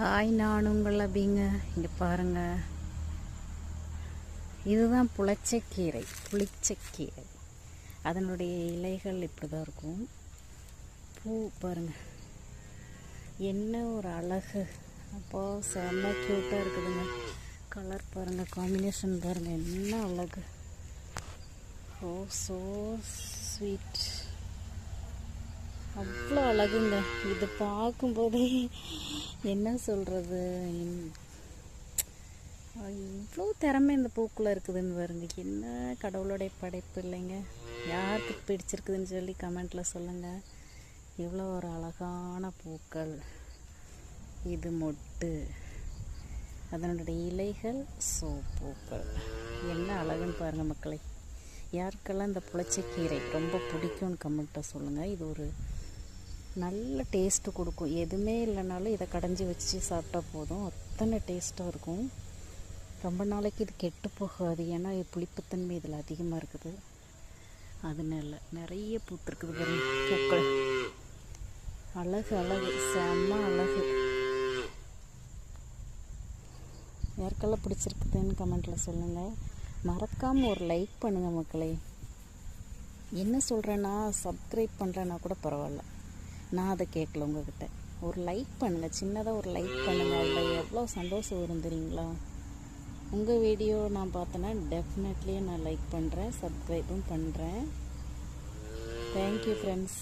Hi, நான் உங்கள் அபிங்க. இங்கே பாருங்கள், இதுதான் புளிச்சக்கீரை. அதனுடைய இலைகள் இப்படி தான் இருக்கும். பூ பாருங்கள், என்ன ஒரு அழகு! அப்போ செம்ம க்யூட்டாக இருக்குதுங்க. கலர் பாருங்கள், காம்பினேஷன் பாருங்கள், என்ன அழகு! ஓ ஸோ ஸ்வீட், அவ்வளோ அழகுங்க. இது பார்க்கும்போதே என்ன சொல்கிறது, இவ்வளோ திறமை இந்த பூக்குள்ளே இருக்குதுன்னு பாருங்க. என்ன கடவுளுடைய படைப்பு இல்லைங்க. யாருக்கு பிடிச்சிருக்குதுன்னு சொல்லி கமெண்ட்டில் சொல்லுங்கள். இவ்வளோ ஒரு அழகான பூக்கள். இது மொட்டு, அதனுடைய இலைகள் பூக்கள். என்ன அழகுன்னு பாருங்கள் மக்களை. யாருக்கெல்லாம் இந்த புளிச்சக்கீரை ரொம்ப பிடிக்கும்னு கமெண்ட்டை சொல்லுங்கள். இது ஒரு நல்ல டேஸ்ட்டு கொடுக்கும். எதுவுமே இல்லைனாலும் இதை கடைஞ்சி வச்சு சாப்பிட்டா போதும், அத்தனை டேஸ்ட்டாக இருக்கும். ரொம்ப நாளைக்கு இது கெட்டு போகாது, ஏன்னா புளிப்புத்தன்மை இதில் அதிகமாக இருக்குது. அதனால நிறைய பூத்துருக்குது பாருங்க பூக்கள். அழகு அழகு, செம்ம அழகு. யாருக்கெல்லாம் பிடிச்சிருக்குதுன்னு கமெண்ட்டில் சொல்லுங்கள். மறக்காமல் ஒரு லைக் பண்ணுங்கள் மக்களே. என்ன சொல்கிறேன்னா, சப்ஸ்கிரைப் பண்ணுறேன்னா கூட பரவாயில்ல, நான் அதை கேட்கல உங்கள்கிட்ட. ஒரு லைக் பண்ணுங்கள், சின்னதாக ஒரு லைக் பண்ணுங்கள். அதில் எவ்வளோ சந்தோஷம் வரும் தெரியுங்களா? உங்கள் வீடியோ நான் பார்த்தேன்னா டெஃபினெட்லி நான் லைக் பண்ணுறேன், சப்ஸ்கிரைபும் பண்ணுறேன். Thank you friends.